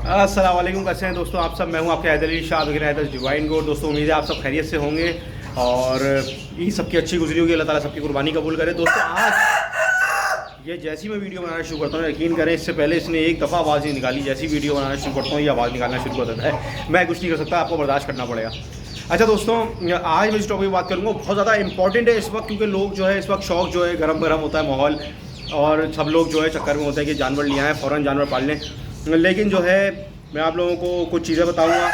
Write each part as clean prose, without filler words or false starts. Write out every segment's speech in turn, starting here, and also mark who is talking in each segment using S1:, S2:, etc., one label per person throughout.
S1: अस्सलाम वालेकुम, कैसे हैं दोस्तों आप सब। मैं हूं आपके हैदर शाह हैदर डिवाइन गोड। दोस्तों उम्मीद है आप सब खैरियत से होंगे और ईद सबकी अच्छी गुजरी होगी। अल्लाह ताला सबकी कुर्बानी कबूल करे। दोस्तों आज ये जैसी मैं वीडियो बनाना शुरू करता हूँ, यकीन करें इससे पहले इसने एक दफ़ा आवाज़ नहीं निकाली। जैसी वीडियो बनाना शुरू करता हूँ ये आवाज़ निकालना शुरू कर देता है। मैं कुछ नहीं कर सकता, आपको बर्दाश्त करना पड़ेगा। अच्छा दोस्तों, आज मैं इस टॉपिक में बात करूँगा, बहुत ज़्यादा इंपॉर्टेंट है इस वक्त, क्योंकि लोग जो है इस वक्त शौक जो है गरम गरम होता है माहौल, और सब लोग जो है चक्कर में होता है कि जानवर लिया है फ़ौरन जानवर पाल लें। लेकिन जो है मैं आप लोगों को कुछ चीज़ें बताऊंगा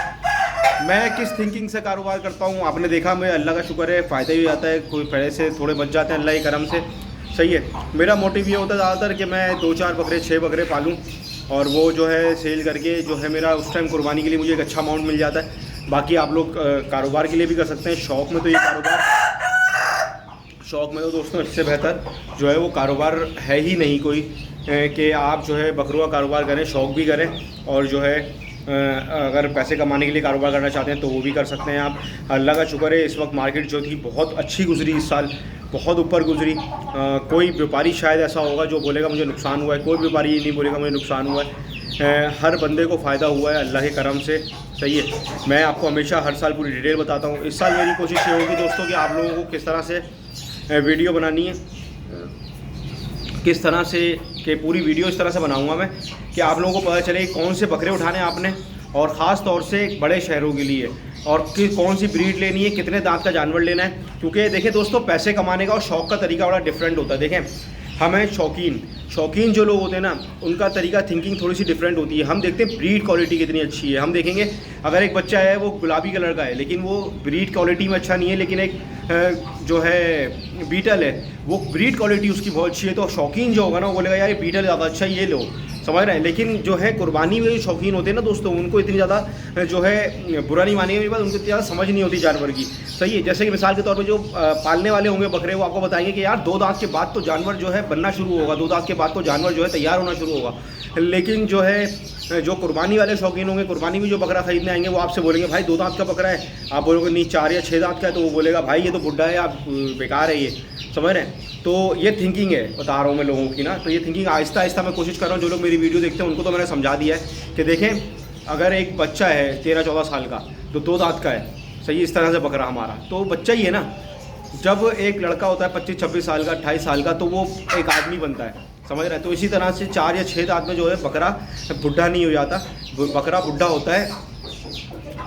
S1: मैं किस थिंकिंग से कारोबार करता हूं। आपने देखा, मैं अल्लाह का शुक्र है फ़ायदा भी आता है, कोई पैसे थोड़े बच जाते हैं अल्लाह के करम से। सही है। मेरा मोटिव ये होता है ज़्यादातर कि मैं 2-4 बकरे 6 बकरे पालूं और वो जो है सेल करके जो है मेरा उस टाइम कुर्बानी के लिए मुझे एक अच्छा अमाउंट मिल जाता है। बाकी आप लोग कारोबार के लिए भी कर सकते हैं। शौक़ में तो ये कारोबार, शौक़ में तो दोस्तों इससे बेहतर जो है वो कारोबार है ही नहीं कोई, कि आप जो है बकरों का कारोबार करें, शौक़ भी करें और जो है अगर पैसे कमाने के लिए कारोबार करना चाहते हैं तो वो भी कर सकते हैं आप। अल्लाह का शुक्र है इस वक्त मार्केट जो थी बहुत अच्छी गुजरी, इस साल बहुत ऊपर गुजरी। कोई व्यापारी शायद ऐसा होगा जो बोलेगा मुझे नुकसान हुआ है, कोई व्यापारी ये नहीं बोलेगा मुझे नुकसान हुआ है। हर बंदे को फ़ायदा हुआ है अल्लाह के करम से। सही है। मैं आपको हमेशा हर साल पूरी डिटेल बताता हूँ। इस साल मेरी कोशिश ये होगी दोस्तों कि आप लोगों को किस तरह से वीडियो बनानी है, किस तरह से कि पूरी वीडियो इस तरह से बनाऊंगा मैं कि आप लोगों को पता चले कौन से बकरे उठाने आपने, और ख़ास तौर से बड़े शहरों के लिए, और कि कौन सी ब्रीड लेनी है, कितने दांत का जानवर लेना है। क्योंकि देखिए दोस्तों, पैसे कमाने का और शौक़ का तरीका बड़ा डिफरेंट होता है। देखें, हमें शौकीन जो लोग होते हैं ना, उनका तरीका थिंकिंग थोड़ी सी डिफरेंट होती है। हम देखते हैं ब्रीड क्वालिटी कितनी अच्छी है। हम देखेंगे अगर एक बच्चा है वो गुलाबी कलर का है लेकिन वो ब्रीड क्वालिटी में अच्छा नहीं है, लेकिन एक जो है बीटल है वो ब्रीड क्वालिटी उसकी बहुत अच्छी है, तो शौकीन जो होगा ना वो बोलेगा यार ये बीटल ज़्यादा अच्छा है, ये लो। समझ रहे हैं। लेकिन जो है कुर्बानी में जो शौकीन होते हैं ना दोस्तों, उनको इतनी ज़्यादा जो है बुरा नहीं मानेंगे मेरी बात, उनको इतनी ज़्यादा समझ नहीं होती जानवर की। सही है। जैसे कि मिसाल के तौर पे जो पालने वाले होंगे बकरे, वो आपको बताएंगे कि यार 2 दांत के बाद तो जानवर जो है बनना शुरू होगा, 2 दांत के बाद तो जानवर जो है तैयार होना शुरू होगा। लेकिन जो है जो कुर्बानी वाले शौकीन होंगे, कुर्बानी में जो बकरा खरीदने आएंगे वो आपसे बोलेंगे भाई 2 दांत का बकरा है। आप बोलोगे नहीं 4 या 6 दांत का है, तो वो बोलेगा भाई ये तो बुढ़ा है, आप बेकार है ये। समझ रहे हैं। तो ये थिंकिंग है, बता रहा हूँ मैं लोगों की ना। तो ये थिंकिंग आहिस्ता आहिस्ता मैं कोशिश कर रहा हूँ, जो लोग मेरी वीडियो देखते हैं उनको तो मैंने समझा दिया है कि देखें, अगर एक बच्चा है 13-14 साल का जो 2 दांत का है, सही, इस तरह से बकरा हमारा तो बच्चा ही है ना। जब एक लड़का होता है 25-26 साल का, 28 साल का, तो वो एक आदमी बनता है। समझ रहे हैं। तो इसी तरह से 4 या 6 दांत में जो है बकरा बुढ़ा नहीं हो जाता, बकरा बुढ़ा होता है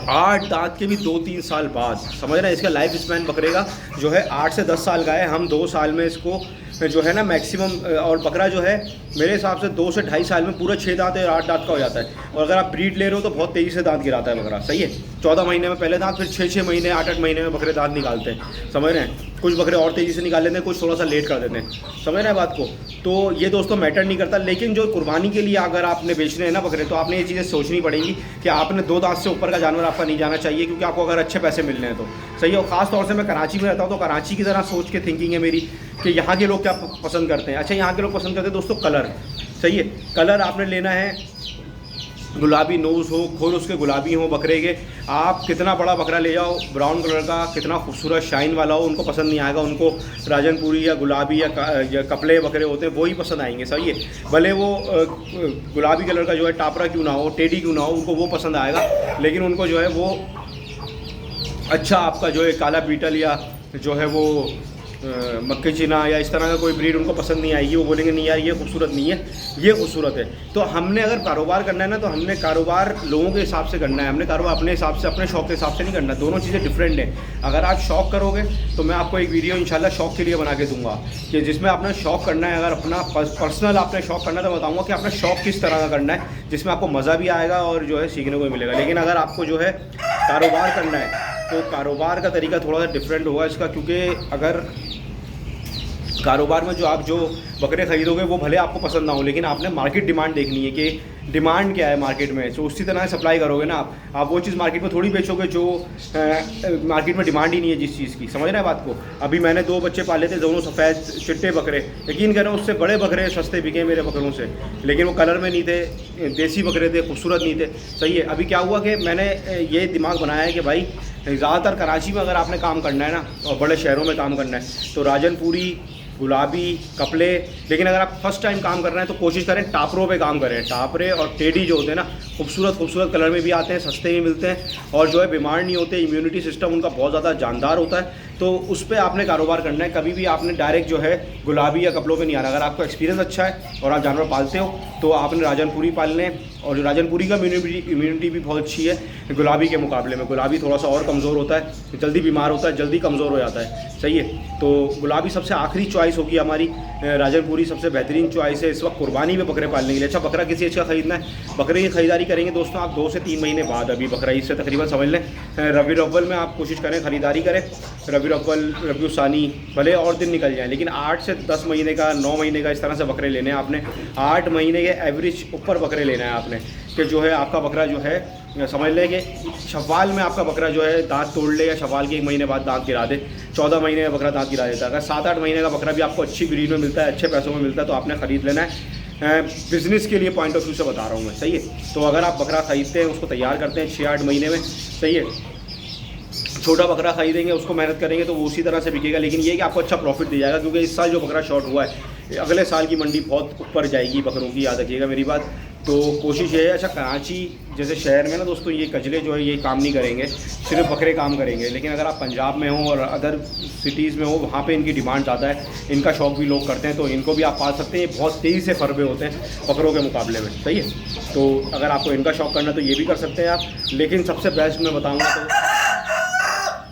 S1: 8 दांत के भी 2-3 साल बाद। समझ रहे हैं। इसका लाइफ स्पैन बकरे का जो है 8 से 10 साल का है। हम 2 साल में इसको जो है ना मैक्सिमम, और बकरा जो है मेरे हिसाब से 2 से 2.5 साल में पूरा 6 दांत या 8 दांत का हो जाता है। और अगर आप ब्रीड ले रहे हो तो बहुत तेज़ी से दांत गिराता है बकरा। सही है। 14 महीने में पहले दांत, फिर 6-6 महीने 8-8 महीने में बकरे दांत निकालते हैं। समझ रहे हैं। कुछ बकरे और तेज़ी से निकाल लेते हैं, कुछ थोड़ा सा लेट कर देते हैं। समझ रहे हैं बात को। तो ये दोस्तों मैटर नहीं करता। लेकिन जो कुर्बानी के लिए अगर आपने बेचने हैं ना बकरे, तो आपने ये चीज़ें सोचनी पड़ेगी कि आपने 2 दांत से ऊपर का जानवर आपका नहीं जाना चाहिए, क्योंकि आपको अगर अच्छे पैसे मिलने हैं तो। सही है। और ख़ास तौर से मैं कराची में रहता हूँ, तो कराची की तरह सोच के थिंकिंग है मेरी कि यहाँ के लोग क्या पसंद करते हैं। अच्छा, यहाँ के लोग पसंद करते हैं दोस्तों कलर। सही है। कलर आपने लेना है गुलाबी, नोज़ हो, खोल उसके गुलाबी हो बकरे के। आप कितना बड़ा बकरा ले जाओ ब्राउन कलर का, कितना खूबसूरत शाइन वाला हो, उनको पसंद नहीं आएगा। उनको राजनपुरी या गुलाबी या कपले बकरे होते हैं, वही पसंद आएंगे। सही है। भले वो गुलाबी कलर का जो है टापरा क्यों ना हो, टेडी क्यों ना हो, उनको वो पसंद आएगा। लेकिन उनको जो है वो अच्छा आपका जो है काला बीटल या जो है वो मक्की चीना या इस तरह का कोई ब्रीड उनको पसंद नहीं आएगी। वो बोलेंगे नहीं यार ये खूबसूरत नहीं है, ये खूबसूरत है। तो हमने अगर कारोबार करना है ना, तो हमने कारोबार लोगों के हिसाब से करना है। हमने कारोबार अपने हिसाब से, अपने शौक़ के हिसाब से नहीं करना। दोनों चीज़ें डिफरेंट हैं। अगर आप शौक़ करोगे तो मैं आपको एक वीडियो इंशाल्लाह शौक़ के लिए बना के दूंगा कि जिसमें आपने शौक़ करना है। अगर अपना पर्सनल आपने शौक़ करना है तो बताऊँगा कि आपने शौक़ किस तरह का करना है, जिसमें आपको मज़ा भी आएगा और जो है सीखने को भी मिलेगा। लेकिन अगर आपको जो है कारोबार करना है तो कारोबार का तरीका थोड़ा सा डिफरेंट होगा इसका, क्योंकि अगर कारोबार में जो आप जो बकरे ख़रीदोगे वो भले आपको पसंद ना हो, लेकिन आपने मार्केट डिमांड देखनी है कि डिमांड क्या है मार्केट में। तो उसी तरह सप्लाई करोगे ना आप वो चीज़ मार्केट में थोड़ी बेचोगे जो मार्केट में डिमांड ही नहीं है जिस चीज़ की। समझ रहे हैं बात को। अभी मैंने 2 बच्चे पाले थे, दोनों सफ़ेद चिट्टे बकरे। यकीन करें उससे बड़े बकरे सस्ते बिके मेरे बकरों से, लेकिन वो कलर में नहीं थे, देसी बकरे थे, खूबसूरत नहीं थे। सही है। अभी क्या हुआ कि मैंने ये दिमाग बनाया है कि भाई ज़्यादातर कराची में अगर आपने काम करना है ना और बड़े शहरों में काम करना है तो राजनपुरी गुलाबी, कपले। लेकिन अगर आप फर्स्ट टाइम काम कर रहे हैं तो कोशिश करें टापरों पे काम करें। टापरे और टेडी जो होते हैं ना, खूबसूरत कलर में भी आते हैं, सस्ते भी मिलते हैं और जो है बीमार नहीं होते, इम्यूनिटी सिस्टम उनका बहुत ज़्यादा जानदार होता है। तो उस पर आपने कारोबार करना है, कभी भी आपने डायरेक्ट जो है गुलाबी या कपलों पे नहीं आना। अगर आपका एक्सपीरियंस अच्छा है और आप जानवर पालते हो तो आपने राजनपुरी पालने, और जो राजनपुरी का इम्यूनिटी भी बहुत अच्छी है गुलाबी के मुकाबले में। गुलाबी थोड़ा सा और कमज़ोर होता है, जल्दी बीमार होता है, जल्दी कमज़ोर हो जाता है, सही है। तो गुलाबी सबसे आखिरी चॉइस होगी हमारी, राजनपुरी सबसे बेहतरीन चॉइस है इस वक्त कुर्बानी में बकरे पालने के लिए। अच्छा, बकरा किसी चीज़ का ख़रीदना है, बकरे की ख़रीदारी करेंगे दोस्तों आप 2 से 3 महीने बाद। अभी बकरा ईद से तकरीबन समझ लें रबी अव्वल में आप कोशिश करें ख़रीदारी करें। रबी अव्वल, रबी सानी, भले और दिन निकल जाएँ, लेकिन 8 से 10 महीने का, 9 महीने का इस तरह से बकरे लेने हैं आपने। 8 महीने के एवरेज ऊपर बकरे लेना है आपने, कि जो है आपका बकरा जो है समझ लें कि शव्वाल में आपका बकरा जो है दांत तोड़ ले, या शव्वाल के 1 महीने बाद दांत गिरा दे। 14 महीने का बकरा दांत गिरा देता है। अगर 7-8 महीने का बकरा भी आपको अच्छी ब्रीड में मिलता है, अच्छे पैसों में मिलता है, तो आपने ख़रीद लेना है। बिज़नेस के लिए पॉइंट ऑफ व्यू से बता रहा हूँ मैं, सही है। तो अगर आप बकरा ख़रीदते हैं, उसको तैयार करते हैं 6-8 महीने में, सही है। छोटा बकरा खरीदेंगे, उसको मेहनत करेंगे तो वो उसी तरह से बिकेगा, लेकिन ये कि आपको अच्छा प्रॉफिट दे जाएगा, क्योंकि इस साल जो बकरा शॉर्ट हुआ है, अगले साल की मंडी बहुत ऊपर जाएगी बकरों की, याद रखिएगा मेरी बात। तो कोशिश ये है। अच्छा, कराची जैसे शहर में ना दोस्तों, ये कजले जो है ये काम नहीं करेंगे, सिर्फ बकरे काम करेंगे। लेकिन अगर आप पंजाब में हो और अदर सिटीज़ में हो, वहाँ पे इनकी डिमांड ज़्यादा है, इनका शौक़ भी लोग करते हैं, तो इनको भी आप पाल सकते हैं। ये बहुत तेज़ी से फरबे होते हैं बकरों के मुकाबले में, सही है। तो अगर आपको इनका शौक़ करना है तो ये भी कर सकते हैं आप। लेकिन सबसे बेस्ट मैं बताऊँगा तो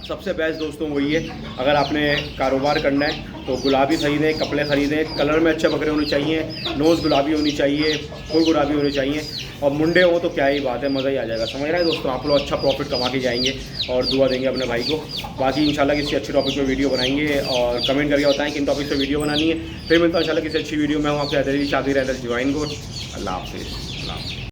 S1: सबसे बेस्ट दोस्तों वही है, अगर आपने कारोबार करना है तो गुलाबी ख़रीदें, कपड़े ख़रीदें, कलर में अच्छे बकरे होने चाहिए, नोज़ गुलाबी होनी चाहिए, फुल गुलाबी होने चाहिए, और मुंडे हो तो क्या ही बात है, मज़ा ही आ जाएगा। समझ रहे हैं दोस्तों, आप लोग अच्छा प्रॉफिट कमा के जाएंगे और दुआ देंगे अपने भाई को। बाकी इंशाल्लाह किसी अच्छे टॉपिक पर वीडियो बनाएंगे, और कमेंट करके बताएं किन टॉपिक पर वीडियो बनानी है। फिर मिलता हूं इंशाल्लाह किसी अच्छी वीडियो में। हूँ आपसे हैदर अली शादी रहता है, ज्वाइन को। अल्लाह हाफ़िज़।